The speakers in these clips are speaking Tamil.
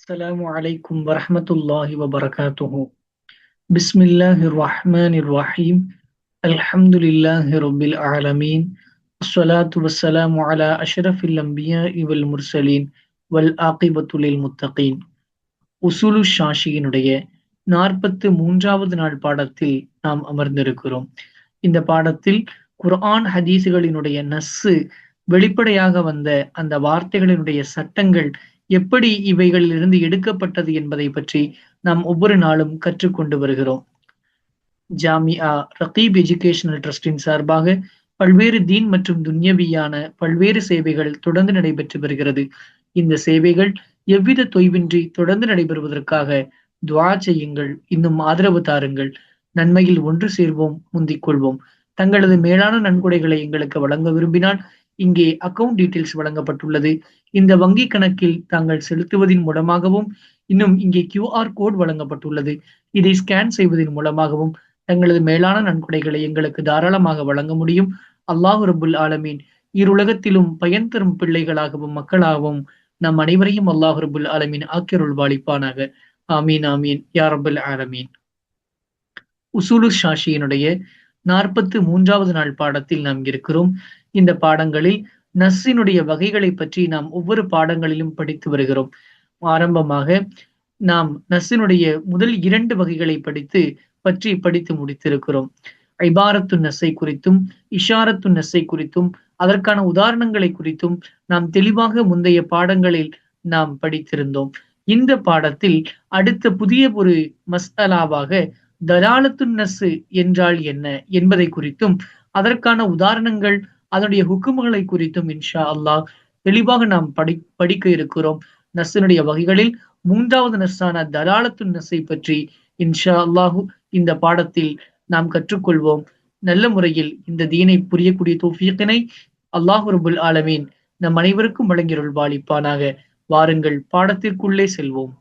السلام عليكم ورحمة الله وبركاته. بسم الله الرحمن الرحيم. الحمد لله رب العالمين. الصلاة والسلام على أشرف الأنبياء والمرسلين والعاقبة للمتقين. உசூலு ஷாஷியினுடைய 43வது நாள் பாடத்தில் நாம் அமர்ந்திருக்கிறோம். இந்த பாடத்தில் குர்ஆன் ஹதீசுகளினுடைய நஸ்ஸு வெளிப்படையாக வந்த அந்த வார்த்தைகளினுடைய சட்டங்கள் எப்படி இவைகளிலிருந்து எடுக்கப்பட்டது என்பதை பற்றி நாம் ஒவ்வொரு நாளும் கற்றுக்கொண்டு வருகிறோம். ஜாமியா ரகீப் எஜுகேஷனல் ட்ரஸ்டின் சார்பாக பல்வேறு தீன் மற்றும் துன்யவியான பல்வேறு சேவைகள் தொடர்ந்து நடைபெற்று வருகிறது. இந்த சேவைகள் எவ்வித தொய்வின்றி தொடர்ந்து நடைபெறுவதற்காக துஆ செய்யுங்கள், இன்னும் ஆதரவு தாருங்கள். நன்மையில் ஒன்று சேர்வோம், முந்திக் கொள்வோம். தங்களது மேலான நன்கொடைகளை எங்களுக்கு வழங்க விரும்பினால் இங்கே அக்கவுண்ட் டீடைல்ஸ் வழங்கப்பட்டுள்ளது. இந்த வங்கி கணக்கில் தாங்கள் செலுத்துவதன் மூலமாகவும், இன்னும் இங்கே QR கோட் வழங்கப்பட்டுள்ளது. இதை ஸ்கேன் செய்வதன் மூலமாகவும் தங்களது மேலான நன்கொடைகளை எங்களுக்கு தாராளமாக வழங்க முடியும். அல்லாஹ் ரப்புல் ஆலமீன் இருலகத்திலும் பயன் தரும் பிள்ளைகளாகவும் மக்களாகவும் நம் அனைவரையும் அல்லாஹ் ரப்புல் ஆலமீன் ஆக்கியருள் வாழிப்பானாக. ஆமீன் ஆமீன் யா ரப்புல் ஆலமீன். உசூலு ஷாஷியினுடைய 43வது நாள் பாடத்தில் நாம் இருக்கிறோம். இந்த பாடங்களில் நஸ்ஸினுடைய வகைகளை பற்றி நாம் ஒவ்வொரு பாடங்களிலும் படித்து வருகிறோம். ஆரம்பமாக நாம் நஸ்ஸினுடைய முதல் 2 வகைகளை படித்து முடித்திருக்கிறோம். இபாரத்து நஸ்ஸை குறித்தும் இஷாரத்து நஸ்ஸை குறித்தும் அதற்கான உதாரணங்களை குறித்தும் நாம் தெளிவாக முந்தைய பாடங்களில் நாம் படித்திருந்தோம். இந்த பாடத்தில் அடுத்த புதிய ஒரு மஸ்அலாவாக தலாலத்து நஸ்ஸு என்றால் என்ன என்பதை குறித்தும் அதற்கான உதாரணங்கள் அதனுடைய ஹுக்கும்களை குறித்தும் இன்ஷா அல்லாஹ் தெளிவாக நாம் படிக்க இருக்கிறோம். நஸ்ஸினுடைய வகைகளில் 3வது நஸ்ஸான தலாலத்து நஸ்ஸை பற்றி இன்ஷா அல்லாஹு இந்த பாடத்தில் நாம் கற்றுக்கொள்வோம். நல்ல முறையில் இந்த தீனை புரியக்கூடிய தௌஃபீக்கினை அல்லாஹ் ரப்புல் ஆலமீன் நம் அனைவருக்கும் வழங்கியருள் வாழிப்பானாக. வாருங்கள் பாடத்திற்குள்ளே செல்வோம்.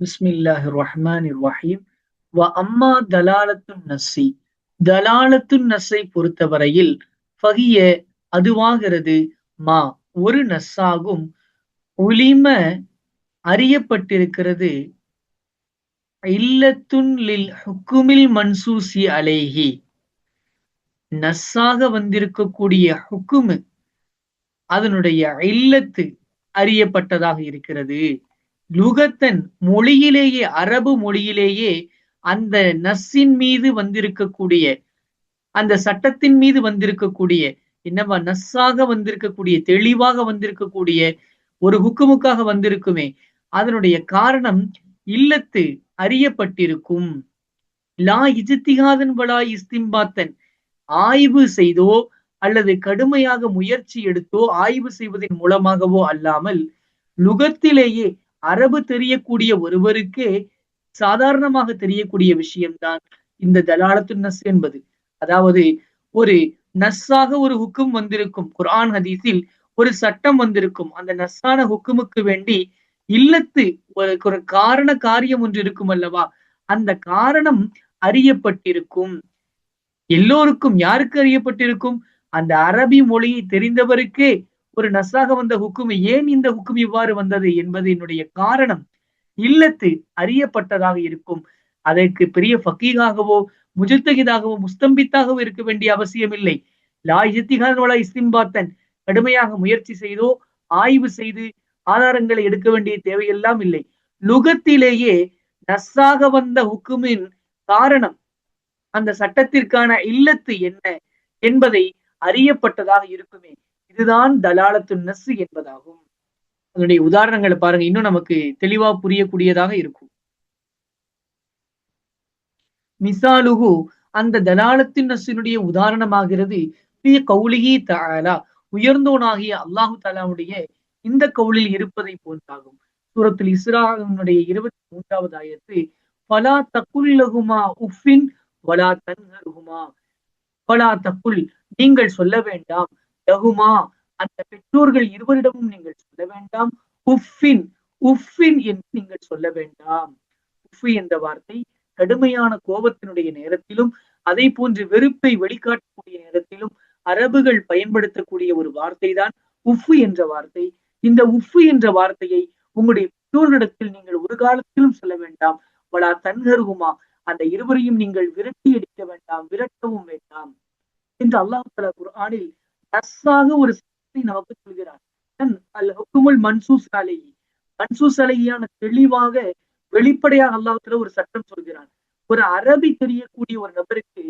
பிஸ்மில்லாஹிர் ரஹ்மானிர் ரஹீம். வ அம்மா தலாலத்துன் நஸ்ஸி, தலாலத்துன் நஸ்ஸை பொறுத்தவரையில் ஃபஹிய அதுவாகிறது மா ஒரு நஸ்ஸாகும், உலிம அறியப்பட்டிருக்கிறது, இல்லத்துன் லில் ஹுக்குமில் மன்சூசி அலைஹி நஸ்ஸாக வந்திருக்கக்கூடிய ஹுக்குமு அதனுடைய இல்லத்து அறியப்பட்டதாக இருக்கிறது. லுகத்தன் மொழியிலேயே, அரபு மொழியிலேயே அந்த நஸ்ஸின் மீது வந்திருக்கக்கூடிய, அந்த சட்டத்தின் மீது வந்திருக்கக்கூடிய, என்னவா நஸ்ஸாக வந்திருக்கக்கூடிய, தெளிவாக வந்திருக்கக்கூடிய ஒரு ஹுக்குமுக்காக வந்திருக்குமே, அதனுடைய காரணம் இல்லத்து அறியப்பட்டிருக்கும். லா இஜ்திஹாதன் வலா இஸ்திம்பாத்தன், ஆய்வு செய்தோ அல்லது கடுமையாக முயற்சி எடுத்தோ ஆய்வு செய்வதன் மூலமாகவோ அல்லாமல் லுகத்திலேயே அரபு தெரியக்கூடிய ஒருவருக்கே சாதாரணமாக தெரியக்கூடிய விஷயம்தான் இந்த தலாலத்து நஸ் என்பது. அதாவது ஒரு நஸ்ஸாக ஒரு ஹுக்கும் வந்திருக்கும், குர்ஆன் ஹதீஸில் ஒரு சட்டம் வந்திருக்கும். அந்த நஸ்ஸான ஹுக்குமுக்கு வேண்டி இல்லத்து ஒரு காரண காரியம் ஒன்று இருக்கும் அல்லவா, அந்த காரணம் அறியப்பட்டிருக்கும். எல்லோருக்கும் யாருக்கு அறியப்பட்டிருக்கும்? அந்த அரபி மொழியை தெரிந்தவருக்கே ஒரு நஸ்ஸாக வந்த ஹுக்கும், ஏன் இந்த ஹுக்கும் இவ்வாறு வந்தது என்பது என்னுடைய காரணம் இல்லத்து அறியப்பட்டதாக இருக்கும். அதற்கு பெரிய ஃபகீஹாகவோ முஜ்தஹிதாகவோ முஸ்தம்பித்தாகவோ இருக்க வேண்டிய அவசியம் இல்லை. லா இஜ்திஹாத் வலா இஸ்திம்பாத்தன், கடுமையாக முயற்சி செய்தோ ஆய்வு செய்து ஆதாரங்களை எடுக்க வேண்டிய தேவையெல்லாம் இல்லை. லுகத்திலேயே நஸ்ஸாக வந்த ஹுக்குமின் காரணம், அந்த சட்டத்திற்கான இல்லத்து என்ன என்பதை அறியப்பட்டதாக இருக்குமே, இதுதான் தலாலத்து நஸ் என்பதாகும். அதனுடைய உதாரணங்களை பாருங்க, இன்னும் நமக்கு தெளிவா புரியக்கூடியதாக இருக்கும். மிசாலுஹு, அந்த தலாலத்தின் நஸ்ஸினுடைய உதாரணமாகிறது கௌலிஹி தஆலா, உயர்ந்தோனாகிய அல்லாஹு தஆலாவுடைய இந்த கவுலில் இருப்பதை போன்றாகும். சூரத்துல் இஸ்ராவுடைய 23வது ஆயத்து, ஃபலா தகுல் லஹுமா உஃபின் வலா தன்ஹர்ஹுமா, ஃபலா தகுல் நீங்கள் சொல்ல வேண்டாம், லஹுமா அந்த பெற்றோர்கள் இருவரிடமும் நீங்கள் சொல்ல வேண்டாம், உஃபின் உஃபின் என்று நீங்கள் சொல்ல வேண்டாம். உஃபி என்ற வார்த்தை கடுமையான கோபத்தினுடைய நேரத்திலும் அதை போன்று வெறுப்பை வெளிக்காட்டக்கூடிய நேரத்திலும் அரபுகள் பயன்படுத்தக்கூடிய ஒரு வார்த்தை தான் உஃபு என்ற வார்த்தை. இந்த உஃபு என்ற வார்த்தையை உங்களுடைய பெற்றோர்களிடத்தில் நீங்கள் ஒரு காலத்திலும் சொல்ல வேண்டாம். வலா தன்ஹர்ஹுமா, அந்த இருவரையும் நீங்கள் விரட்டி அடிக்க வேண்டாம், விரட்டவும் வேண்டாம் என்று அல்லாஹ் தஆலா குர்ஆனில் நஸ்ஸாக ஒரு சட்டத்தை நமக்கு சொல்கிறார். அல் ஹுக்குமுல் மன்சூஸ் அலைஹி, மன்சூஸ் அலைஹியான தெளிவாக வெளிப்படையாக அல்லாஹ் தஆலா ஒரு சட்டம் சொல்கிறான். ஒரு அரபி தெரியக்கூடிய ஒரு நபருக்கு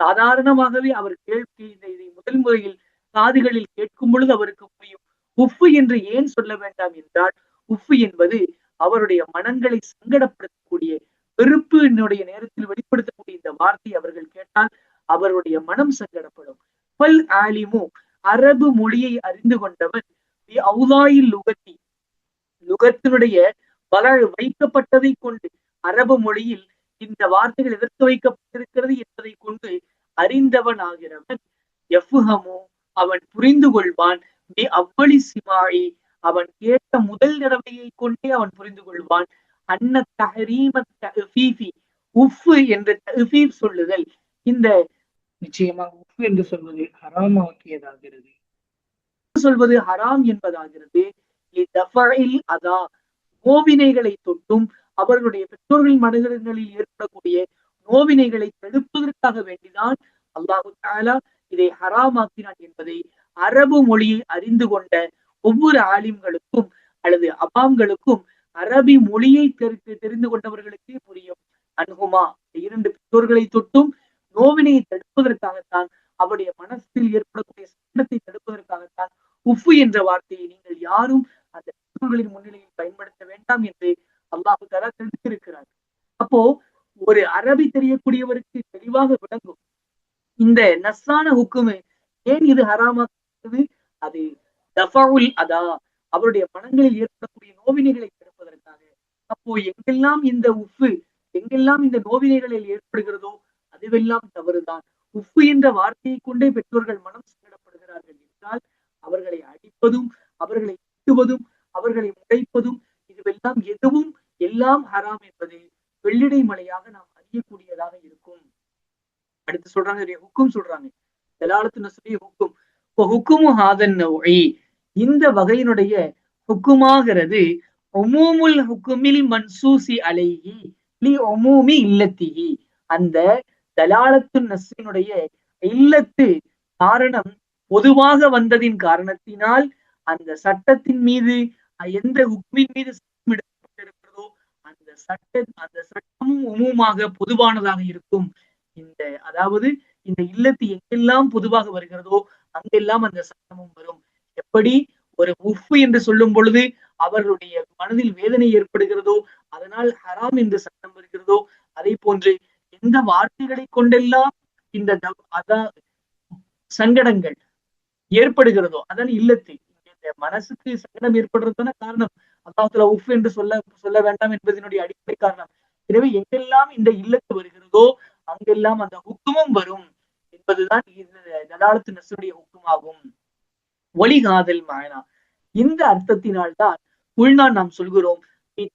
சாதாரணமாகவே அவர் கேள்வி இதை முதல் முறையில் காதுகளில் கேட்கும் பொழுது அவருக்கு புரியும். உஃப் என்று ஏன் சொல்ல வேண்டாம் என்றால், உஃப் என்பது அவருடைய மனங்களை சங்கடப்படுத்தக்கூடிய, வெறுப்பு என்னுடைய நேரத்தில் வெளிப்படுத்தக்கூடிய இந்த வார்த்தை அவர்கள் கேட்டால் அவருடைய மனம் சங்கடப்படும். பல் ஆலிமு, அரபு மொழியை அறிந்து கொண்டவன், அவுலாயில் லுகத்தி, லுகத்தினுடைய பல வைக்கப்பட்டதை கொண்டு, அரபு மொழியில் இந்த வார்த்தைகள் எதற்கு வைக்கப்பட்டிருக்கிறது என்பதை கொண்டு அறிந்தவன் ஆகிறவன், எஃப்ஹமு, அவன் புரிந்து கொள்வான், அவ்வளி சிமாயி, அவன் கேட்ட முதல் தடவையை கொண்டே அவன் புரிந்து கொள்வான். அன்ன தஹரீம தஃபீஃபி, உஃப் என்ற தஃபீஃப் சொல்லுதல், இந்த நிச்சயமாக உஃப் என்று சொல்வது ஹராமாக்கியதாகிறது, சொல்வது ஹராம் என்பதாகிறது. அதா, நோவினைகளை தொட்டும் அவர்களுடைய பெற்றோர்களின் மனிதர்களில் ஏற்படக்கூடிய நோவினைகளை தடுப்பதற்காக வேண்டிதான் அல்லாஹு தஆலா இதை ஹராமாக்கினான் என்பதை அரபு மொழியை அறிந்து கொண்ட ஒவ்வொரு ஆலிம்களுக்கும் அல்லது அபாம்களுக்கும், அரபி மொழியை தெரிந்து கொண்டவர்களுக்கே புரியும். அன்ஹுமா, இரண்டு பெற்றோர்களை தொட்டும் நோவினையை தடுப்பதற்காகத்தான், அவருடைய மனசில் ஏற்படக்கூடிய சங்கடத்தை தடுப்பதற்காகத்தான் உஃபு என்ற வார்த்தையை நீங்கள் யாரும் அந்த பெற்றோர்களின் முன்னிலையில் பயன்படுத்த வேண்டாம் என்று அல்லாஹு தஆலா தெரிவித்திருக்கிறார். அப்போ ஒரு அரபி தெரியக்கூடியவருக்கு தெளிவாக விளங்கும் இந்த நஸ்ஸான ஹுக்குமு ஏன் இது ஹராமாக்குது. அது தஃபஉல் அதா, அவருடைய மனங்களில் ஏற்படக்கூடிய நோவினைகளை தடுப்பதற்காக. அப்போ எங்கெல்லாம் இந்த உஃபு, எங்கெல்லாம் இந்த நோவினைகளில் ஏற்படுகிறதோ அதுவெல்லாம் தவறுதான். உஃபு என்ற வார்த்தையை கொண்டே பெற்றோர்கள் மனம் சங்கடப்படுகிறார்கள் என்றால் அவர்களை அடிப்பதும், அவர்களை திட்டுவதும், அவர்களை முறைப்பதும், இதுவெல்லாம் எதுவும் எல்லாம் ஹராம் என்பது வெள்ளிடை மலையாக நாம் அறியக்கூடியதாக இருக்கும். அடுத்து சொல்றாங்க, ஹுக்கும் சொல்றாங்க, தலாலத்து நஸ்பி ஹுக்கும். ஹுக்குமு ஹாதன் நௌஇ, இந்த வகையினுடைய ஹுக்குமாகிறது உமூமுல் ஹுக்குமில் மன்சூசி அலைஹி லி உமூமி இல்லத்திஹி, அந்த தலாலத்து நஸ்ரினுடைய இல்லத்து காரணம் பொதுவாக வந்ததின் காரணத்தினால் அந்த சட்டத்தின் மீது, எந்த ஹுக்மின் மீது சட்டம் இடப்பட்டிருக்கிறதோ அந்த சட்டமும் உமூமாக பொதுவானதாக இருக்கும். இந்த அதாவது இந்த இல்லத்து எங்கெல்லாம் பொதுவாக வருகிறதோ அங்கெல்லாம் அந்த சட்டமும் வரும். எப்படி ஒரு உஃப் என்று சொல்லும் பொழுது அவர்களுடைய மனதில் வேதனை ஏற்படுகிறதோ அதனால் ஹராம் என்று சட்டம் வருகிறதோ, அதே போன்று எந்த வார்த்தைகளை கொண்டெல்லாம் இந்த சங்கடங்கள் ஏற்படுகிறதோ அதன் இல்லத்து, இந்த மனசுக்கு சங்கடம் ஏற்படுறதுதான காரணம். அல்லாஹ் தஆலா உஃப் என்று சொல்ல வேண்டாம் என்பதனுடைய அடிப்படை காரணம். எனவே எங்கெல்லாம் இந்த இல்லத்து வருகிறதோ அங்கெல்லாம் அந்த ஹுக்குமும் வரும் என்பதுதான் தலாலத்து நஸ்ருடைய ஹுக்குமாகும். ஒலிகாதல் மாயனா, இந்த அர்த்தத்தினால்தான் உள்நான் நாம் சொல்கிறோம்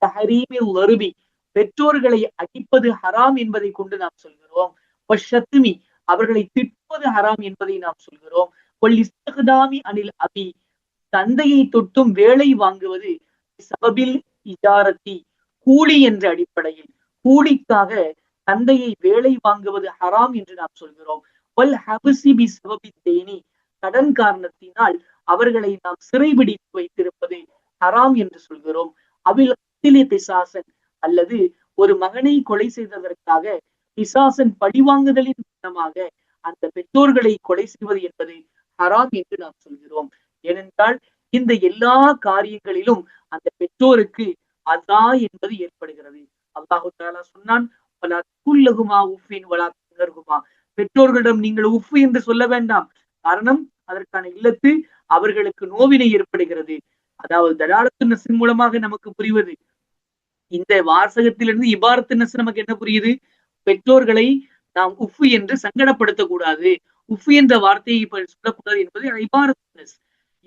தஹரீமில், பெற்றோர்களை அடிப்பது ஹராம் என்பதை கொண்டு நாம் சொல்கிறோம். வஷத்மி, அவர்களை திட்டுவது ஹராம் என்பதை நாம் சொல்கிறோம். அனில் அபி, தந்தையை தொட்டும் வேலை வாங்குவது சபபில் இஜாரத்தி, கூலி என்ற அடிப்படையில், கூலிக்காக தந்தையை வேலை வாங்குவது ஹராம் என்று நாம் சொல்கிறோம். வல் ஹபசி பி சபபி தேனி, கடன் காரணத்தினால் அவர்களை நாம் சிறைபிடித்து வைத்திருப்பது ஹராம் என்று சொல்கிறோம். அவில் கிசாசன், அல்லது ஒரு மகனை கொலை செய்ததற்காக கிசாசன் பழிவாங்குதலின் காரணமாக அந்த பெற்றோர்களை கொலை செய்வது என்பது ஹராம் என்று நாம் சொல்கிறோம். ஏனென்றால் இந்த எல்லா காரியங்களிலும் அந்த பெற்றோருக்கு அதா என்பது ஏற்படுகிறது. அல்லாஹு தஆலா சொன்னான், பெற்றோர்களிடம் நீங்கள் உஃப் என்று சொல்ல வேண்டாம். காரணம், அதற்கான இல்லத்து அவர்களுக்கு நோவினை ஏற்படுகிறது. அதாவது தலாலத்து நஸ்ரின் மூலமாக நமக்கு புரிவது, இந்த வாசகத்திலிருந்து இபாரத்து நஸ் நமக்கு என்ன புரியுது, பெற்றோர்களை நாம் உஃப் என்று சங்கடப்படுத்தக்கூடாது, உஃப் என்ற வார்த்தையை சொல்லக்கூடாது என்பது இபாரத்து நஸ்.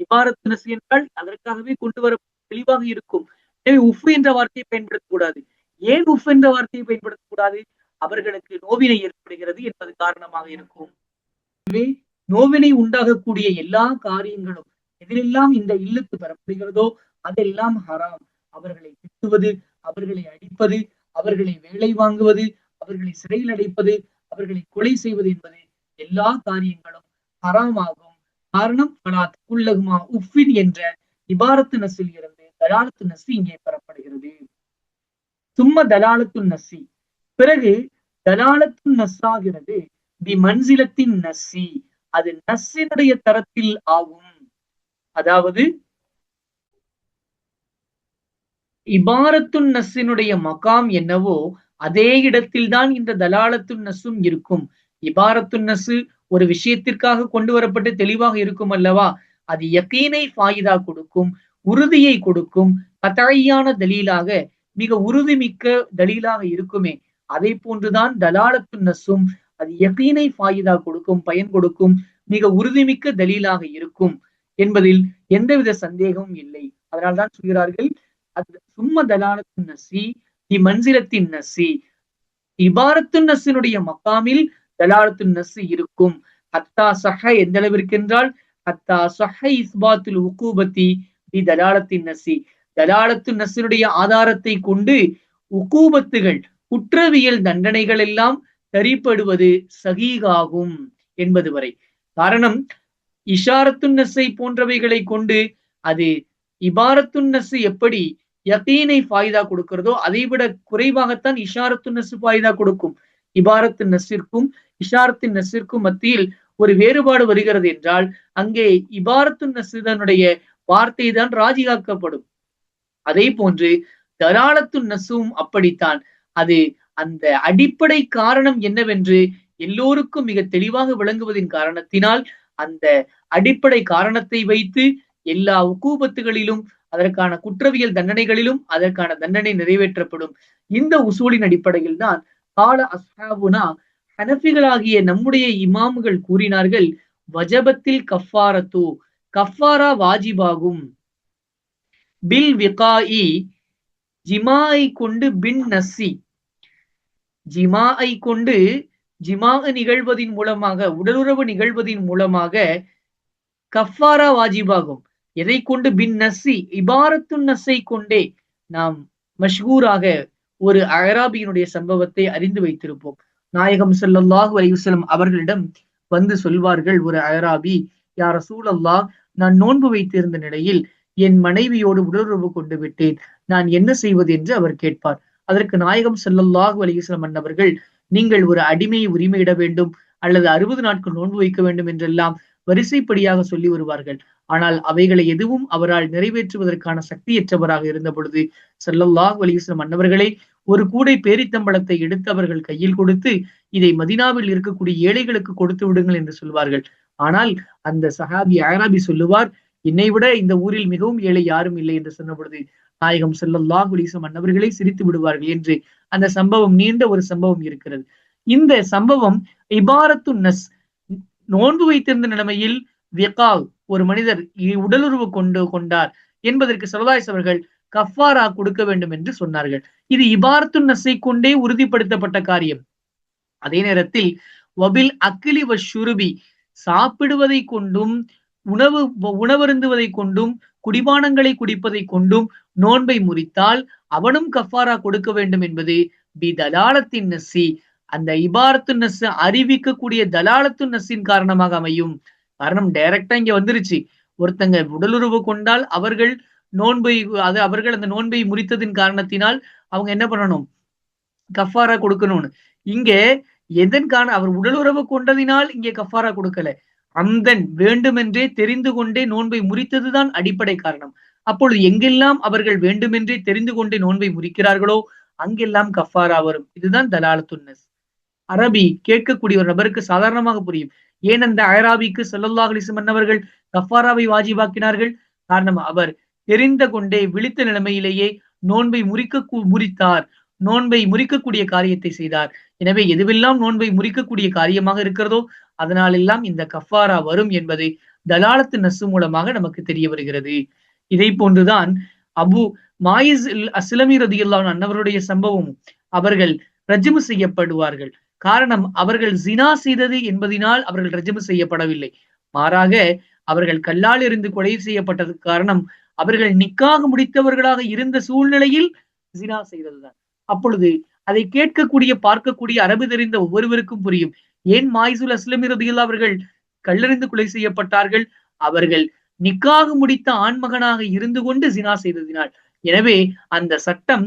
இபாரத்து நஸ் என்றால் அதற்காகவே கொண்டு வர தெளிவாக இருக்கும். எனவே உஃப் என்ற வார்த்தையை பயன்படுத்தக்கூடாது. ஏன் உஃப் என்ற வார்த்தையை பயன்படுத்தக்கூடாது? அவர்களுக்கு நோவினை ஏற்படுகிறது என்பது காரணமாக இருக்கும். எனவே நோவினை உண்டாகக்கூடிய எல்லா காரியங்களும் எதிலெல்லாம் இந்த இல்லத்து பெறப்படுகிறதோ அதெல்லாம் ஹராம். அவர்களை திட்டுவது, அவர்களை அடிப்பது, அவர்களை வேலை வாங்குவது, அவர்களை சிறையில் அடைப்பது, அவர்களை கொலை செய்வது என்பது எல்லா காரியங்களும் ஹராமாகும். காரணம் உள்ளகுமா உஃபின் என்ற இபாரத்து நஸில் இருந்து தலாலத்து நஸி இங்கே பெறப்படுகிறது. சும்ம தலாலத்து நஸி, பிறகு தலாலத்து நஸ்ஸாகிறது பி மன்சிலத்தின் நஸ்ஸி, அது நஸ்ஸினுடைய தரத்தில் ஆகும். அதாவது இபாரத்துன் நஸ்ஸினுடைய மகாம் என்னவோ அதே இடத்தில் தான் இந்த தலாலத்துன் நஸ்ஸும் இருக்கும். இபாரத்துன் நஸ்ஸு ஒரு விஷயத்திற்காக கொண்டு வரப்பட்டு தெளிவாக இருக்கும் அல்லவா, அது யகீனை ஃபாயிதா கொடுக்கும், உறுதியை கொடுக்கும், கதழியான தலீலாக மிக உறுதிமிக்க தலீலாக இருக்குமே, அதை போன்றுதான் தலாலத்துன் நஸ்ஸும் அது யகீனை ஃபாயிதா கொடுக்கும், பயன் கொடுக்கும், மிக உறுதிமிக்க தலீலாக இருக்கும் என்பதில் எந்தவித சந்தேகமும் இல்லை. அதனால்தான் சொல்கிறார்கள் சும்ம தலாலத்து நஸி மன்சிலத்தின் நஸி, இபாரத்து நஸினுடைய மக்காமில் தலாலத்து நஸி இருக்கும். ஹத்தா சஹ எந்த அளவிற்கு என்றால் ஹத்தா சஹ இஸ்பாத்துல் உகூபத்தி பி தலாலத்தின் நஸி, தலாலத்து நஸினுடைய ஆதாரத்தை கொண்டு உகூபத்துகள் குற்றவியல் தண்டனைகள் எல்லாம் தரிப்படுவது சகீகாகும் என்பது வரை. காரணம் இஷாரத்துன் நஸை போன்றவைகளை கொண்டு அது இபாரத்துன் நஸ் எப்படி யகீனை ஃபாயிதா கொடுக்கிறதோ அதை விட குறைவாகத்தான் இஷாரத்துன் நஸ் ஃபாயிதா கொடுக்கும். இபாரத்து நஸிற்கும் இஷாரத்தின் நஸிற்கும் மத்தியில் ஒரு வேறுபாடு வருகிறது என்றால் அங்கே இபாரத்துன் நஸ்னுடைய வார்த்தை தான் ராஜிகாக்கப்படும். அதே போன்று தலாலத்துன் நஸும் அப்படித்தான். அது அந்த அடிப்படை காரணம் என்னவென்று எல்லோருக்கும் மிக தெளிவாக விளங்குவதின் காரணத்தினால் அந்த அடிப்படை காரணத்தை வைத்து எல்லா உக்கூபத்துகளிலும் அதற்கான குற்றவியல் தண்டனைகளிலும் அதற்கான தண்டனை நிறைவேற்றப்படும். இந்த உசூலின் அடிப்படையில் தான் கால அஸ்ஹாபுனா, ஹனஃபிகளாகிய நம்முடைய இமாம்கள் கூறினார்கள், வஜபத்தில் கஃபாரத்து, கஃபாரா வாஜிபாகும், பில் விகாஇ ஜிமாஐ கொண்டு, பின் நஸ்ஸி ஜிமாஐ கொண்டு, ஜிமா நிகழ்வதின் மூலமாக உடலுறவு நிகழ்வதின் மூலமாக கஃபாரா வாஜிபாகும். எதை கொண்டு? பின் நஸ்ஸி, இபாரத்துன் நஸ்ஸை கொண்டே. நாம் மஷ்கூராக ஒரு அராபியினுடைய சம்பவத்தை அறிந்து வைத்திருப்போம். நாயகம் ஸல்லல்லாஹு அலைஹி வஸல்லம் அவர்களிடம் வந்து சொல்வார்கள் ஒரு அராபி, யா ரசூலல்லாஹ், நான் நோன்பு வைத்திருந்த நிலையில் என் மனைவியோடு உடலுறவு கொண்டு விட்டேன், நான் என்ன செய்வது என்று அவர் கேட்பார். அதற்கு நாயகம் ஸல்லல்லாஹு அலைஹி வஸல்லம் அன்னவர்கள், நீங்கள் ஒரு அடிமையை உரிமையிட வேண்டும் அல்லது 60 நாட்கள் நோன்பு வைக்க வேண்டும் என்றெல்லாம் வரிசைப்படியாக சொல்லி வருவார்கள். ஆனால் அவைகளை எதுவும் அவரால் நிறைவேற்றுவதற்கான சக்தியற்றவராக இருந்த பொழுது ஸல்லல்லாஹு அலைஹி வஸல்லம் அன்னவர்களை ஒரு கூடை பேரித்தம்பளத்தை எடுத்து அவர்கள் கையில் கொடுத்து, இதை மதீனாவில் இருக்கக்கூடிய ஏழைகளுக்கு கொடுத்து விடுங்கள் என்று சொல்வார்கள். ஆனால் அந்த சஹாபி அராபி சொல்லுவார், என்னை விட இந்த ஊரில் மிகவும் ஏழை யாரும் இல்லை என்று சொன்ன பொழுது நாயகம் ஸல்லல்லாஹு அலைஹி வஸல்லம் அன்னவர்களை சிரித்து விடுவார்கள் என்று அந்த சம்பவம், நீண்ட ஒரு சம்பவம் இருக்கிறது. இந்த சம்பவம் இபாரத்துன் நஸ், நோன்பு வைத்திருந்த நிலைமையில் விகா, ஒரு மனிதர் உடலுறவு கொண்டார் என்பதற்கு ஸல்லல்லாஹு அலைஹி அவர்கள் கஃபாரா கொடுக்க வேண்டும் என்று சொன்னார்கள். இது இபாரத்துன் நஸ்ஸை கொண்டே உறுதிப்படுத்தப்பட்ட காரியம். அதே நேரத்தில் வபில் அக்லி வஷ்ஷுருபி, சாப்பிடுவதை கொண்டும் உணவருந்துவதை கொண்டும் குடிபானங்களை குடிப்பதை கொண்டும் நோன்பை முறித்தால் அவனும் கஃபாரா கொடுக்க வேண்டும் என்பது பி தலாலத்தின் நஸ்ஸி, அந்த இபாரத்துன் நஸ் அறிவிக்கக்கூடிய தலாலத்துன் நஸ்ஸின் காரணமாக அமையும். காரணம் டைரக்டா இங்க வந்துருச்சு, ஒருத்தங்க உடலுறவு கொண்டால் அவர்கள் அவர்கள் அந்த நோன்பை முறித்ததின் காரணத்தினால் அவங்க என்ன பண்ணணும்? கஃபாரா கொடுக்கணும்னு. இங்க எதற்கான அவர் உடலுறவு கொண்டதினால் இங்கே கஃபாரா கொடுக்கல, அந்தன் வேண்டுமென்றே தெரிந்து கொண்டே நோன்பை முறித்ததுதான் அடிப்படை காரணம். அப்பொழுது எங்கெல்லாம் அவர்கள் வேண்டுமென்றே தெரிந்து கொண்டே நோன்பை முறிக்கிறார்களோ அங்கெல்லாம் கஃபாரா வரும். இதுதான் தலாலத்துன் நஸ். அரபி கேட்கக்கூடிய ஒரு நபருக்கு சாதாரணமாக புரியும். ஏன் அந்த அராபிக்கு ஸல்லல்லாஹு அலைஹி வஸல்லம் அவர்கள் கஃபாராவை வாஜிபாக்கினார்கள்? காரணம், அவர் தெரிந்து கொண்டே விழித்த நிலைமையிலேயே நோன்பை முறித்தார், நோன்பை முறிக்கக்கூடிய காரியத்தை செய்தார். எனவே எதுவெல்லாம் நோன்பை முறிக்கக்கூடிய காரியமாக இருக்கிறதோ அதனாலெல்லாம் இந்த கஃபாரா வரும் என்பது தலாலத்து நஸ் மூலமாக நமக்கு தெரிய வருகிறது. இதை போன்றுதான் அபு மாயிஸ் அஸ்லமி ரலியல்லாஹு அன்ஹு அன்னவருடைய சம்பவம். அவர்கள் ரஜ்மு செய்யப்படுவார்கள். காரணம், அவர்கள் ஜினா செய்தது என்பதனால் அவர்கள் ரஜ்மு செய்யப்படவில்லை. மாறாக அவர்கள் கல்லால் இருந்து கொலை செய்யப்பட்டதுக்கு காரணம் அவர்கள் நிக்காக முடித்தவர்களாக இருந்த சூழ்நிலையில் ஜினா செய்ததுதான். அப்பொழுது அதை கேட்கக்கூடிய பார்க்கக்கூடிய அரபு தெரிந்த ஒவ்வொருவருக்கும் புரியும், ஏன் மாய்சுல் அஸ்லம் ரலியல்லாஹு அவர்கள் கல்லறிந்து கொலை செய்யப்பட்டார்கள். அவர்கள் நிக்காக முடித்த ஆண்மகனாக இருந்து கொண்டு ஜினா செய்ததினால். எனவே அந்த சட்டம்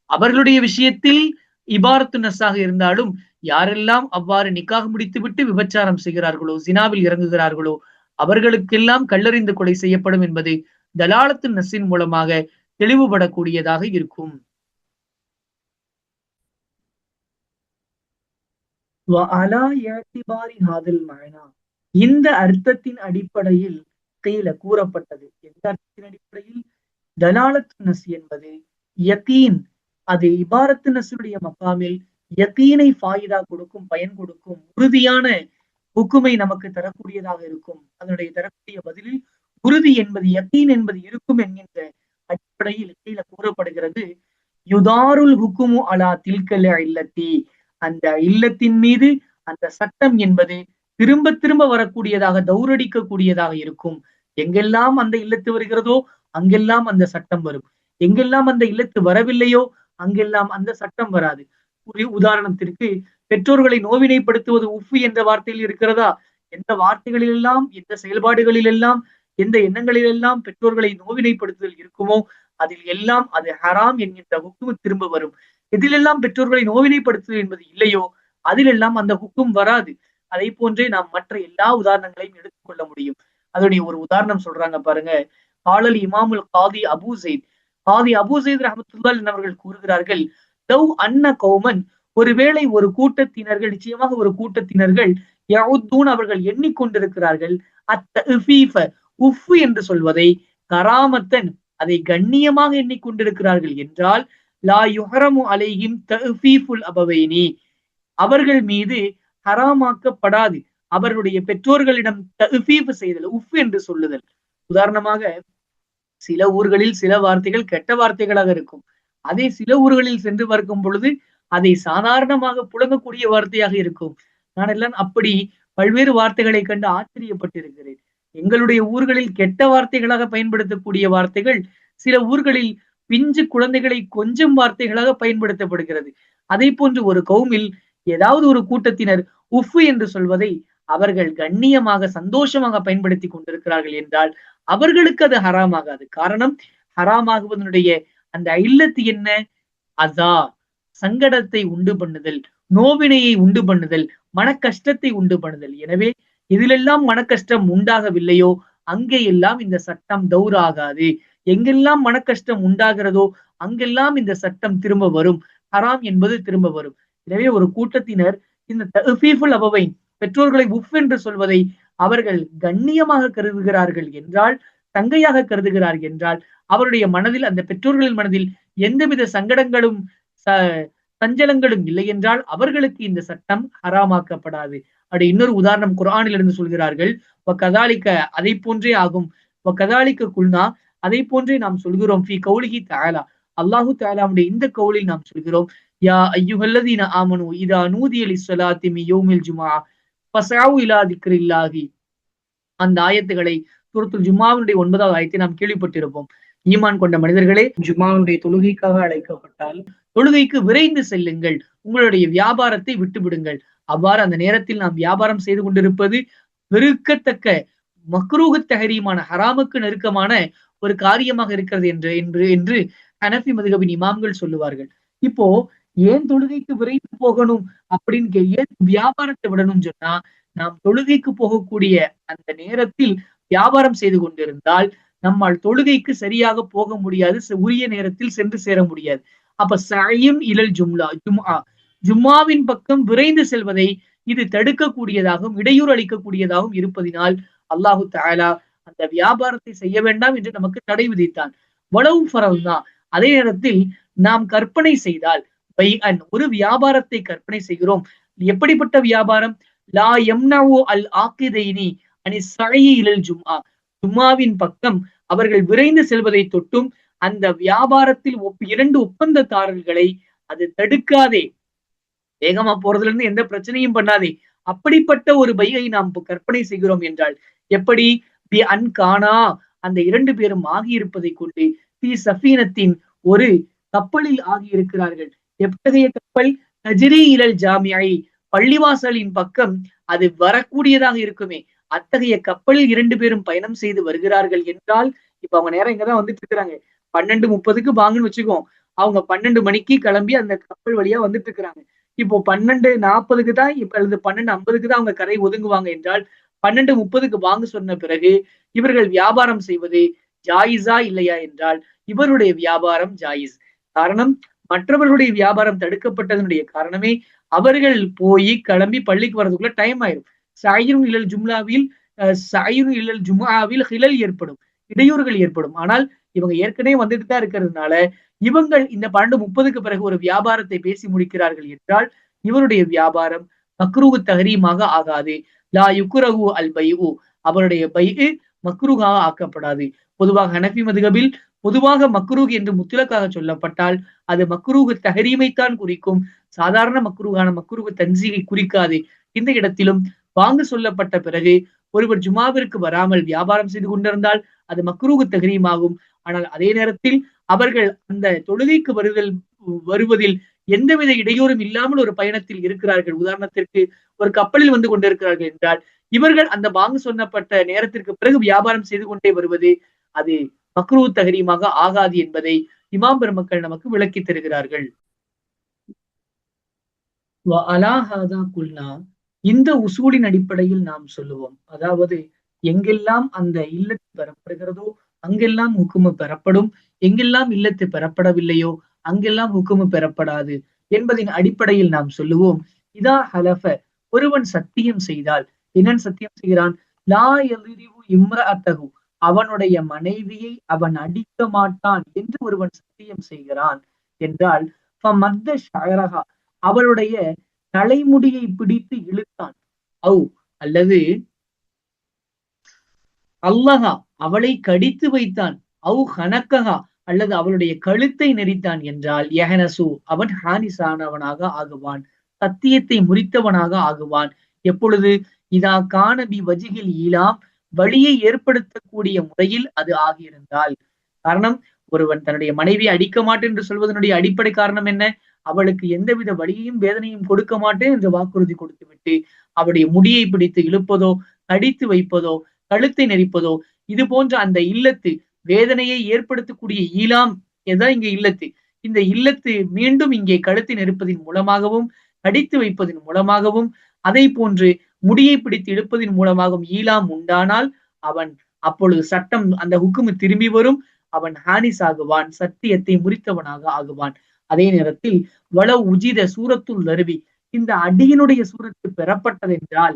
அவர்களுடைய விஷயத்தில் இபாரத்து நஸ்ஸாக இருந்தாலும், யாரெல்லாம் அவ்வாறு நிக்காக முடித்துவிட்டு விபச்சாரம் செய்கிறார்களோ, ஜினாவில் இறங்குகிறார்களோ, அவர்களுக்கெல்லாம் கல்லறிந்து கொலை செய்யப்படும் என்பது தலாலத்து நஸ்ஸின் மூலமாக தெளிவுபடக்கூடியதாக இருக்கும். இந்த அர்த்தத்தின் அடிப்படையில் கீழ கூறப்பட்டது. எந்த அர்த்தத்தின் அடிப்படையில்? தலாலத்து நஸ் என்பது யகீன், அது இபாரத்து நஸ்ஸுடைய மக்காமில் யகீனை ஃபாயிதா கொடுக்கும், பயன் கொடுக்கும், உறுதியான ஹுக்குமை நமக்கு தரக்கூடியதாக இருக்கும். அதனுடைய தரக்கூடிய பதிலில் உறுதி என்பது யகீன் என்பது இருக்கும் என்கின்ற அடிப்படையில் கீழே கூறப்படுகிறது. யுதாருல் ஹுக்குமு அலா தில்கல் இல்லத்தி, அந்த இல்லத்தின் மீது அந்த சட்டம் என்பது திரும்ப திரும்ப வரக்கூடியதாக, தௌரடிக்க கூடியதாக இருக்கும். எங்கெல்லாம் அந்த இல்லத்து வருகிறதோ அங்கெல்லாம் அந்த சட்டம் வரும். எங்கெல்லாம் அந்த இல்லத்து வரவில்லையோ அங்கெல்லாம் அந்த சட்டம் வராது. உதாரணத்திற்கு, பெற்றோர்களை நோவினைப்படுத்துவது உஃபு என்ற வார்த்தையில் இருக்கிறதா? எந்த வார்த்தைகளிலெல்லாம், எந்த செயல்பாடுகளிலெல்லாம், எந்த எண்ணங்களிலெல்லாம் பெற்றோர்களை நோவினைப்படுத்துதல் இருக்குமோ அதில் எல்லாம் அது ஹராம் என்கின்ற ஹுக்கும் திரும்ப வரும். எதிலெல்லாம் பெற்றோர்களை நோவினைப்படுத்துதல் என்பது இல்லையோ அதிலெல்லாம் அந்த ஹுக்கும் வராது. அதை போன்றே நாம் மற்ற எல்லா உதாரணங்களையும் எடுத்துக்கொள்ள முடியும். அதனுடைய ஒரு உதாரணம் சொல்றாங்க பாருங்க. காலல் இமாமுல் காதி அபு ஸைத், காதி அபு ஸைத் ரஹ்மத்துல்லாஹி அவர்கள் கூறுகிறார்கள், லவ் அன்ன கௌமன், ஒருவேளை ஒரு கூட்டத்தினர்கள், நிச்சயமாக ஒரு கூட்டத்தினர்கள், யஊத்தூன் அவர்கள் எண்ணிக்கொண்டிருக்கிறார்கள், அத்தஃபீஃப உஃப் என்று சொல்வதை, கராமத்தன் அதை கண்ணியமாக எண்ணிக்கொண்டிருக்கிறார்கள் என்றால், லா யுஹரமு அலைஹிம் தஃபீஃபுல் அபவைனி, அவர்கள் மீது ஹராமாக்கப்படாது அவர்களுடைய பெற்றோர்களிடம் தஃபீஃப் செய்தல், உஃப் என்று சொல்லுதல். உதாரணமாக, சில ஊர்களில் சில வார்த்தைகள் கெட்ட வார்த்தைகளாக இருக்கும். அதே சில ஊர்களில் சென்று பார்க்கும் பொழுது அதை சாதாரணமாக புழங்கக்கூடிய வார்த்தையாக இருக்கும். நான் எல்லாம் அப்படி பல்வேறு வார்த்தைகளை கண்டு ஆச்சரியப்பட்டிருக்கிறேன். எங்களுடைய ஊர்களில் கெட்ட வார்த்தைகளாக பயன்படுத்தக்கூடிய வார்த்தைகள் சில ஊர்களில் பிஞ்சு குழந்தைகளை கொஞ்சம் வார்த்தைகளாக பயன்படுத்தப்படுகிறது. அதே போன்று ஒரு கௌமில் ஏதாவது ஒரு கூட்டத்தினர் உஃப் என்று சொல்வதை அவர்கள் கண்ணியமாக சந்தோஷமாக பயன்படுத்தி கொண்டிருக்கிறார்கள் என்றால் அவர்களுக்கு அது ஹராமாகாது. காரணம், ஹராமாகுவதனுடைய அந்த இல்லத்து என்ன? அதா, சங்கடத்தை உண்டு பண்ணுதல், நோவினையை உண்டு பண்ணுதல், மன கஷ்டத்தை உண்டு பண்ணுதல். எனவே இதிலெல்லாம் மன கஷ்டம் உண்டாகவில்லையோ அங்கே எல்லாம் இந்த சட்டம் தௌராகாது. எங்கெல்லாம் மன கஷ்டம் உண்டாகிறதோ அங்கெல்லாம் இந்த சட்டம் திரும்ப வரும், ஹராம் என்பது திரும்ப வரும். எனவே ஒரு கூட்டத்தினர் இந்த தஃபீஃபுல் அபவைன், பெற்றோர்களை உஃப் என்று சொல்வதை அவர்கள் கண்ணியமாக கருதுகிறார்கள் என்றால், தங்கையாக கருதுகிறார்கள் என்றால், அவருடைய மனதில், அந்த பெற்றோர்களின் மனதில் எந்தவித சங்கடங்களும் சஞ்சலங்களும் இல்லை என்றால் அவர்களுக்கு இந்த சட்டம் ஹராமாக்கப்படாது. அப்படி இன்னொரு உதாரணம் குர்ஆனில் இருந்து சொல்கிறார்கள். கதாலிக்க, அதை போன்றே ஆகும். கதாலிக்க குல்னா, அதை போன்றே நாம் சொல்கிறோம். ஃபி கௌலிஹி தஆலா, அல்லாஹு தஆலாவுடைய இந்த கௌலில் நாம் சொல்கிறோம், யா அய்யுஹல்லதீன ஆமனு இதா நூதிய லிஸ்ஸலாத்தி மின் யௌமில் ஜும்ஆ ஃபஸ்அவு இலா திக்ரில்லாஹி. அந்த ஆயத்துகளை சூரத்துல் ஜும்ஆவுடைய 9வது ஆயத்தை நாம் கேள்விப்பட்டிருப்போம். ஈமான் கொண்ட மனிதர்களே, ஜும்ஆவுடைய தொழுகைக்காக அழைக்கப்பட்டால் தொழுகைக்கு விரைந்து செல்லுங்கள், உங்களுடைய வியாபாரத்தை விட்டு விடுங்கள். அவ்வாறு அந்த நேரத்தில் நாம் வியாபாரம் செய்து கொண்டிருப்பது வெறுக்கத்தக்க மக்ரூஹ் தஹரீமான, ஹராமுக்கு நெருக்கமான ஒரு காரியமாக இருக்கிறது என்று ஹனஃபி மதுஹபின் இமாம்கள் சொல்லுவார்கள். இப்போ ஏன் தொழுகைக்கு விரைந்து போகணும் அப்படின்னு ஏன் வியாபாரத்தை விடணும்னு சொன்னா, நாம் தொழுகைக்கு போகக்கூடிய அந்த நேரத்தில் வியாபாரம் செய்து கொண்டிருந்தால் நம்மால் தொழுகைக்கு சரியாக போக முடியாது, உரிய நேரத்தில் சென்று சேர முடியாது. அப்ப சயும் இலல் ஜும்மாவின் பக்கம் விரைந்து செல்வதை இது தடுக்கக்கூடியதாகவும் இடையூறு அளிக்கக்கூடியதாகவும் இருப்பதினால் அல்லாஹு தஆலா அந்த வியாபாரத்தை செய்ய வேண்டாம் என்று நமக்கு தடை விதித்தான். வலவு ஃபரல்னா, அதே நேரத்தில் நாம் கற்பனை செய்தால், ஒரு வியாபாரத்தை கற்பனை செய்கிறோம். எப்படிப்பட்ட வியாபாரம்? லா யம்னவு அல் ஆக்கிதைனி அனி ஸயி இலல் ஜும்ஆ, ஜும்மாவின் பக்கம் அவர்கள் விரைந்து செல்வதை தொட்டும் அந்த வியாபாரத்தில் இரண்டு ஒப்பந்ததாரர்களை அது தடுக்காதே, வேகமா போறதுல இருந்து எந்த பிரச்சனையும் பண்ணாதே. அப்படிப்பட்ட ஒரு பையை நாம் கற்பனை செய்கிறோம் என்றால் எப்படி? பி அன்கானா அந்த இரண்டு பேரும் ஆகியிருப்பதை கொண்டு பி சஃபீனத்தின் ஒரு கப்பலில் ஆகியிருக்கிறார்கள். எத்தகைய கப்பல்? தஜ்ரி இலல் ஜாமியை பள்ளிவாசலின் பக்கம் அது வரக்கூடியதாக இருக்குமே அத்தகைய கப்பலில் இரண்டு பேரும் பயணம் செய்து வருகிறார்கள் என்றால், இப்ப அவங்க நேரம் இங்கதான் வந்துட்டு இருக்கிறாங்க. 12:30க்கு பாங்குன்னு வச்சுக்கோ. அவங்க 12 மணிக்கு கிளம்பி அந்த கப்பல் வழியா வந்துட்டு இருக்கிறாங்க. இப்போ 12:40க்கு தான் இப்ப அல்லது 12:50க்கு தான் அவங்க கரை ஒதுங்குவாங்க என்றால் 12:30க்கு வாங்க சொன்ன பிறகு இவர்கள் வியாபாரம் செய்வது ஜாயிஸா இல்லையா என்றால் இவருடைய வியாபாரம் ஜாயிஸ். காரணம், மற்றவர்களுடைய வியாபாரம் தடுக்கப்பட்டதனுடைய காரணமே அவர்கள் போய் கிளம்பி பள்ளிக்கு வர்றதுக்குள்ள டைம் ஆயிரும். சாயிரும் இல்லல் ஜும்லாவில் சாயிரும் இல்லல் ஜும்ஆவில் ஹிலல் ஏற்படும், இடையூறுகள் ஏற்படும். ஆனால் இவங்க ஏற்கனவே வந்துட்டு தான் இருக்கிறதுனால இவங்கள் இந்த 12:30க்கு பிறகு ஒரு வியாபாரத்தை பேசி முடிக்கிறார்கள் என்றால் இவருடைய வியாபாரம் மக்ரூஹு தஹரீமாக ஆகாது. லா யுக்ரஹு அல் பைஉ அவருடைய பைஉ மக்ரூஹாக ஆக்கப்படாது. பொதுவாக ஹனஃபி மதுஹபில் பொதுவாக மக்ரூஹ் என்று முத்தலக்காக சொல்லப்பட்டால் அது மக்ரூஹு தஹரீமைத்தான் குறிக்கும். சாதாரண மக்ரூஹான மக்ரூஹு தன்சீகை குறிக்காது. இந்த இடத்திலும் வாங்கு சொல்லப்பட்ட பிறகு ஒருவர் ஜுமாவிற்கு வராமல் வியாபாரம் செய்து கொண்டிருந்தால் அது மக்ரூஹு தஹரீமாகும். ஆனால் அதே நேரத்தில் அவர்கள் அந்த தொழுகைக்கு வருவதில் எந்தவித இடையூறும் இல்லாமல் ஒரு பயணத்தில் இருக்கிறார்கள். உதாரணத்திற்கு ஒரு கப்பலில் வந்து கொண்டிருக்கிறார்கள் என்றால் இவர்கள் அந்த பாங்கு சொன்னப்பட்ட நேரத்திற்கு பிறகு வியாபாரம் செய்து கொண்டே வருவது அது மக்ரூஹ் தஹரீமாக ஆகாது என்பதை இமாம் பெருமக்கள் நமக்கு விளக்கி தருகிறார்கள். இந்த உசூலின் அடிப்படையில் நாம் சொல்லுவோம், அதாவது எங்கெல்லாம் அந்த இல்லத்து பெறப்படுகிறதோ அங்கெல்லாம் ஹுக்குமு பெறப்படும், எங்கெல்லாம் இல்லத்து பெறப்படவில்லையோ அங்கெல்லாம் ஹுக்குமு பெறப்படாது என்பதின் அடிப்படையில் நாம் சொல்லுவோம். இதா ஹலஃப ஒருவன் சத்தியம் செய்தால், என்னன் சத்தியம் செய்கிறான்? லா யலிரிவு இம்ரஅத்தஹு அவனுடைய மனைவியை அவன் அடிக்க மாட்டான் என்று ஒருவன் சத்தியம் செய்கிறான் என்றால், அவளுடைய தலைமுடியை பிடித்து இழுத்தான், அல்லது அல்லஹா அவளை கடித்து வைத்தான், ஹனக்கஹா அல்லது அவளுடைய கழுத்தை நெறித்தான் என்றால் யஹனசு அவன் ஹானிசானவனாக ஆகுவான், சத்தியத்தை முறித்தவனாக ஆகுவான். எப்பொழுது? இதா காணபி வஜிகில் ஈலாம் வழியை ஏற்படுத்தக்கூடிய முறையில் அது ஆகியிருந்தால். காரணம், ஒருவன் தன்னுடைய மனைவியை அடிக்க மாட்டேன் என்று சொல்வதனுடைய அடிப்படை காரணம் என்ன? அவளுக்கு எந்தவித வழியையும் வேதனையும் கொடுக்க மாட்டேன் என்று வாக்குறுதி கொடுத்து விட்டு அவளுடைய முடியை பிடித்து இழுப்பதோ, கடித்து வைப்பதோ, கழுத்தை நெரிப்பதோ, இது போன்ற அந்த இல்லத்து வேதனையை ஏற்படுத்தக்கூடிய ஈலாம் எதான் இங்கே இல்லத்து. இந்த இல்லத்து மீண்டும் இங்கே கழுத்தை நெருப்பதின் மூலமாகவும் கடித்து வைப்பதன் மூலமாகவும் அதை போன்று முடியை பிடித்து இழுப்பதன் மூலமாகவும் ஈலாம் உண்டானால் அவன் அப்பொழுது சட்டம் அந்த ஹுக்குமு திரும்பி வரும், அவன் ஹானிஸ் ஆகுவான், சத்தியத்தை முறித்தவனாக ஆகுவான். அதே நேரத்தில் வள உஜித சூரத்துல் அருவி இந்த அடியினுடைய சூரத்து பெறப்பட்டதென்றால்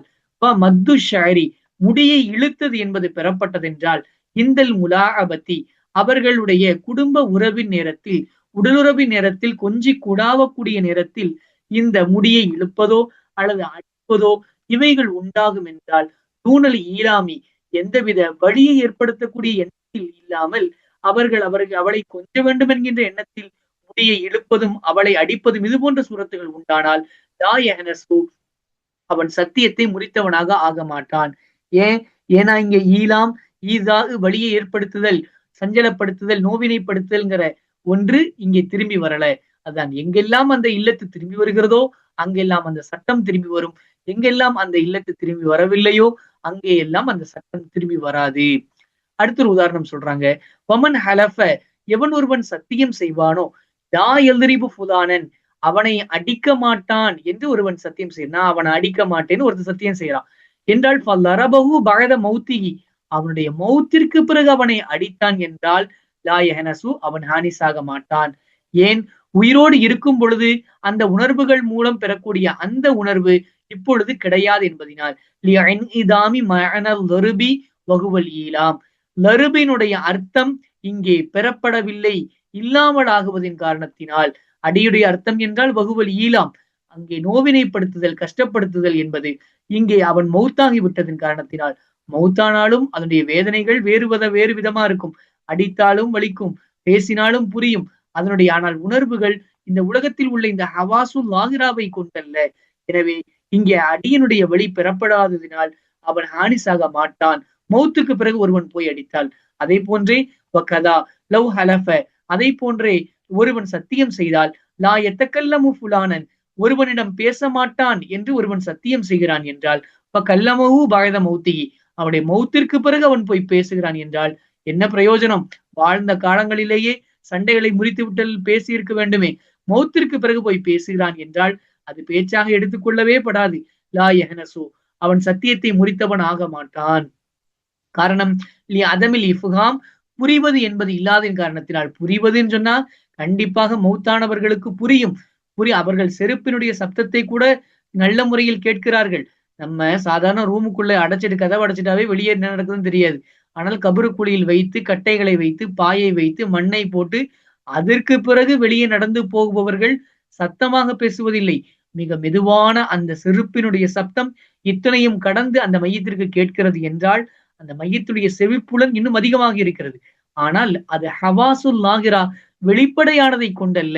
மத்து ஷாரி முடியை இழுத்தது என்பது பெறப்பட்டதென்றால் இந்தல் முலாஅபத்தி அவர்களுடைய குடும்ப உறவின் நேரத்தில் உடலுறவின் நேரத்தில் கொஞ்சி குடாவக்கூடிய நேரத்தில் இந்த முடியை இழுப்பதோ அல்லது அடிப்பதோ இவைகள் உண்டாகும் என்றால் தூணல் ஈலாமி எந்தவித வழியை ஏற்படுத்தக்கூடிய எண்ணத்தில் இல்லாமல் அவர்கள் அவளை கொஞ்ச வேண்டும் என்கின்ற எண்ணத்தில் முடியை இழுப்பதும் அவளை அடிப்பதும் இது போன்ற சூரத்துகள் உண்டானால் அவன் சத்தியத்தை முறித்தவனாக ஆக மாட்டான். ஏன்னா இங்க ஈலாம் ஈதாக வழியை ஏற்படுத்துதல், சஞ்சலப்படுத்துதல், நோவினைப்படுத்துதல்ங்கிற ஒன்று இங்கே திரும்பி வரல. அதான் எங்கெல்லாம் அந்த இல்லத்து திரும்பி வருகிறதோ அங்கெல்லாம் அந்த சட்டம் திரும்பி வரும், எங்கெல்லாம் அந்த இல்லத்து திரும்பி வரவில்லையோ அங்கே எல்லாம் அந்த சட்டம் திரும்பி வராது. அடுத்த ஒரு உதாரணம் சொல்றாங்க. வமன் ஹலஃப எவன் ஒருவன் சத்தியம் செய்வானோ லா யல்ரிபு ஃபுலானன் அவனை அடிக்க மாட்டான் என்று ஒருவன் சத்தியம் செய்யறான், அவனை அடிக்க மாட்டேன்னு ஒருத்தர் சத்தியம் செய்யறான் என்றால் ஃபலரபஹு பஅத மௌத்திஹி அவனுடைய மௌத்திற்கு பிறகு அவனை அடித்தான் என்றால் லா யஹனசு அவன் ஹானிஸாக மாட்டான். ஏன்? உயிரோடு இருக்கும் பொழுது அந்த உணர்வுகள் மூலம் பெறக்கூடிய அந்த உணர்வு இப்பொழுது கிடையாது என்பதனால். லருபினுடைய அர்த்தம் இங்கே பெறப்படவில்லை, இல்லாமல் ஆகுவதின் காரணத்தினால். அடியுடைய அர்த்தம் என்றால் வகுவல் ஈலாம், அங்கே நோவினைப்படுத்துதல், கஷ்டப்படுத்துதல் என்பது. இங்கே அவன் மௌத்தாகி விட்டதன் காரணத்தினால். மௌத்தானாலும் அதனுடைய வேதனைகள் வேறு விதமா இருக்கும். அடித்தாலும் வலிக்கும், பேசினாலும் புரியும் அதனுடைய. ஆனால் உணர்வுகள் இந்த உலகத்தில் உள்ள இந்த ஹவாசு லாகிராவை கொண்டல்ல. எனவே இங்கே அடியனுடைய வழி பெறப்படாததினால் அவன் ஹானிஸாக மாட்டான். மௌத்துக்கு பிறகு ஒருவன் போய் அடித்தால். அதே போன்றே வகதா லவ் ஹலஃப, அதை போன்றே ஒருவன் சத்தியம் செய்தால், லா எத்தக்கல்லமு ஃபுலானன், ஒருவனிடம் பேச மாட்டான் என்று ஒருவன் சத்தியம் செய்கிறான் என்றால், கல்லமஹு பஅத மௌத்திஹி, அவனுடைய மௌத்திற்கு பிறகு அவன் போய் பேசுகிறான் என்றால் என்ன பிரயோஜனம்? வாழ்ந்த காலங்களிலேயே சண்டைகளை முறித்து விட்டல் பேசி இருக்க வேண்டுமே. மௌத்திற்கு பிறகு போய் பேசுகிறான் என்றால் அது பேச்சாக எடுத்துக்கொள்ளவே படாது. லா யஹ்னசு, அவன் சத்தியத்தை முறித்தவன் ஆக மாட்டான். காரணம், அதமில் இஃப்ஹாம், புரிவது என்பது இல்லாதின் காரணத்தினால். புரிவதுன்னு சொன்னா கண்டிப்பாக மௌத்தானவர்களுக்கு புரியும். அவர்கள் செருப்பினுடைய சப்தத்தை கூட நல்ல முறையில் கேட்கிறார்கள். நம்ம சாதாரண ரூமுக்குள்ள அடைச்சிட்டு கதவை அடைச்சிட்டாவே வெளியே என்ன நடக்குதுன்னு தெரியாது. ஆனால் கபரு குழியில் வைத்து, கட்டைகளை வைத்து, பாயை வைத்து, மண்ணை போட்டு, அதற்கு பிறகு வெளியே நடந்து போகுபவர்கள் சத்தமாக பேசுவதில்லை. மிக மெதுவான அந்த செருப்பினுடைய சப்தம் இத்தனையும் கடந்து அந்த மையத்திற்கு கேட்கிறது என்றால் அந்த மையத்துடைய செவிப்புலன் இன்னும் அதிகமாக இருக்கிறது. ஆனால் அது ஹவாசுல் லாகிரா, வெளிப்படையானதை கொண்டல்ல.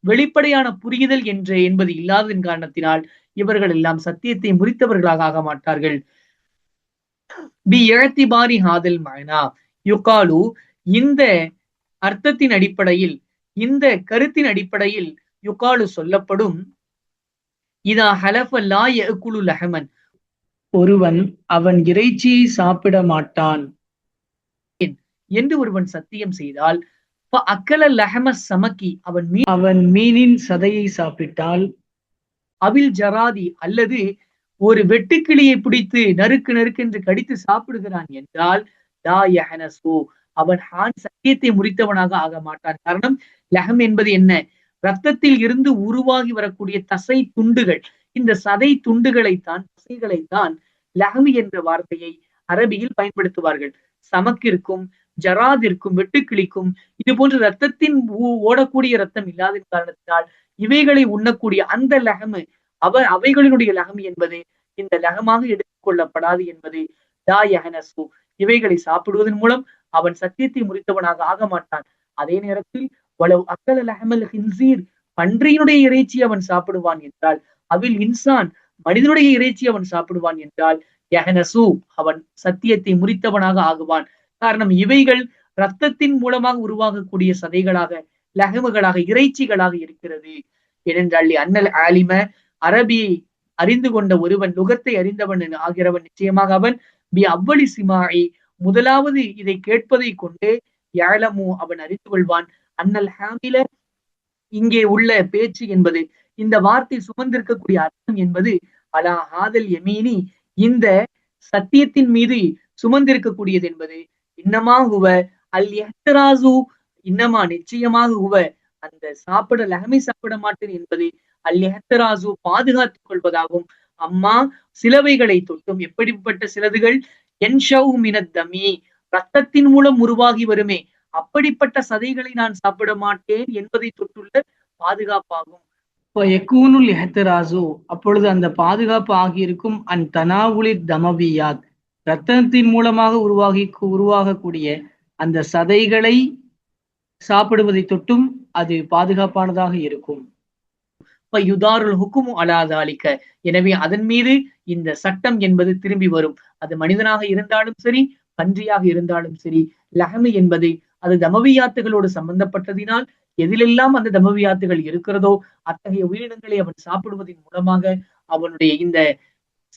வெளிப்படையான புரிதல் என்பது இல்லாததன் காரணத்தினால் இவர்கள் எல்லாம் சத்தியத்தை முறித்தவர்களாக ஆக மாட்டார்கள். பி இழத்திபாரி ஹாதல் மனா யுகாலு, இந்த அர்த்தத்தின் அடிப்படையில், இந்த கருத்தின் அடிப்படையில் யுகாலு சொல்லப்படும், இதா ஹலஃப லா யஅகுலு லஹமன், ஒருவன் அவன் இறைச்சியை சாப்பிட மாட்டான் என்று ஒருவன் சத்தியம் செய்தால், அக்கல லஹம சமக்கி, அவன் மீனின் சதையை சாப்பிட்டால், அவில் ஜராதி, அல்லது ஒரு வெட்டுக்கிளியை பிடித்து நறுக்கு நறுக்கு என்று கடித்து சாப்பிடுகிறான் என்றால், லா யஹ்னசு, அவன் சத்தியத்தை முறித்தவனாக ஆக மாட்டான். காரணம், லஹம் என்பது என்ன? ரத்தத்தில் இருந்து உருவாகி வரக்கூடிய தசை துண்டுகள். இந்த சதை துண்டுகளைத்தான், தசைகளைத்தான் லஹம் என்ற வார்த்தையை அரபியில் பயன்படுத்துவார்கள். சமக்கிற்கும், ஜராதிற்கும், வெட்டுக்கிளிக்கும் இது போன்ற ரத்தத்தின் ஓடக்கூடிய ரத்தம் இல்லாத காரணத்தினால் இவைகளை உண்ணக்கூடிய அந்த லஹமு, அவைகளினுடைய லஹம் என்பது இந்த லஹமாக எடுத்துக் கொள்ளப்படாது என்பது லா யஹ்னசு. இவைகளை சாப்பிடுவதன் மூலம் அவன் சத்தியத்தை முறித்தவனாக ஆக மாட்டான். அதே நேரத்தில் வலவ் அக்கல லஹமல் ஹின்சீர், பன்றியினுடைய இறைச்சி அவன் சாப்பிடுவான் என்றால், அவில் இன்சான், மனிதனுடைய இறைச்சி அவன் சாப்பிடுவான் என்றால், யஹ்னசு, அவன் சத்தியத்தை முறித்தவனாக ஆகுவான். காரணம், இவைகள் ரத்தத்தின் மூலமாக உருவாகக்கூடிய சதைகளாக, லஹமுகளாக, இறைச்சிகளாக இருக்கிறது. ஏனென்றால் அன்னல் ஆலிம, அரபியை அறிந்து கொண்ட ஒருவன், லுகத்தை அறிந்தவன் ஆகிறவன், நிச்சயமாக அவன் பி அவ்வளி சிமாயி, முதலாவது இதை கேட்பதை கொண்டே யாழமு, அவன் அறிந்து கொள்வான், அன்னல் ஹாமில, இங்கே உள்ள பேச்சு என்பது, இந்த வார்த்தை சுமந்திருக்கக்கூடிய அர்த்தம் என்பது, அலா ஹாதல் யமீனி, இந்த சத்தியத்தின் மீது சுமந்திருக்கக்கூடியது என்பது, இன்னமா ஹுவ அல் எஹ்தராசு, இன்னமா நிச்சயமாக ஹுவ, அந்த லஹமை சாப்பிட மாட்டேன் என்பது, அல் எஹ்தராசு, பாதுகாத்துக் கொள்வதாகும். அம்மா, சிலவைகளை தொட்டும். எப்படிப்பட்ட சிலதுகள்? என்ஷவு மினத்தமி, ரத்தத்தின் மூலம் உருவாகி வருமே, அப்படிப்பட்ட சதைகளை நான் சாப்பிட மாட்டேன் என்பதை தொட்டுள்ள பாதுகாப்பாகும். அப்பொழுது அந்த பாதுகாப்பு ஆகியிருக்கும் அன் தனாவுலி தமவியாத், ரத்தத்தின் மூலமாக உருவாகக்கூடிய அந்த சதைகளை சாப்பிடுவதை தொட்டும் அது பாதுகாப்பானதாக இருக்கும். யுதாருல் ஹுக்குமு அலா தாலிக, எனவே அதன் மீது இந்த சட்டம் என்பது திரும்பி வரும். அது மனிதனாக இருந்தாலும் சரி, பன்றியாக இருந்தாலும் சரி. லஹமு என்பது அது தமவியாத்துகளோடு சம்பந்தப்பட்டதினால் எதிலெல்லாம் அந்த தமவியாத்துகள் இருக்கிறதோ அத்தகைய உயிரினங்களை அவன் சாப்பிடுவதன் மூலமாக அவனுடைய இந்த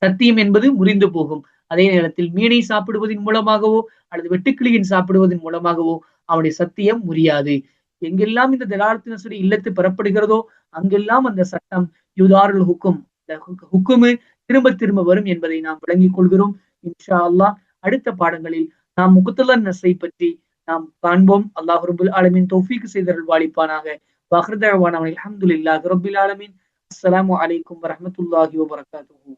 சத்தியம் என்பது முறிந்து போகும். அதே நேரத்தில் மீனை சாப்பிடுவதன் மூலமாகவோ அல்லது வெட்டுக்கிளியின் சாப்பிடுவதன் மூலமாகவோ அவனுடைய சத்தியம் முறியாது. எங்கெல்லாம் இந்த தலாலத்து நஸ்ரி இல்லத்து பெறப்படுகிறதோ அங்கெல்லாம் அந்த சட்டம் யுதாருல் ஹுக்கும், ஹுக்குமு திரும்ப திரும்ப வரும் என்பதை நாம் விளங்கிக் கொள்கிறோம். இன்ஷா அல்லாஹ் அடுத்த பாடங்களில் நாம் முக்தலன் நஸ்ரை பற்றி நாம் காண்போம். அல்லாஹ் ரப்புல் ஆலமீன் தௌஃபீக் செய்தருள் வாலிப்பானாக. வஹ்ர் தஅவானா அல்ஹம்துலில்லாஹி ரப்பில் ஆலமீன். அஸ்ஸலாமு அலைக்கும் வரஹ்மத்துல்லாஹி வபரகாத்துஹு.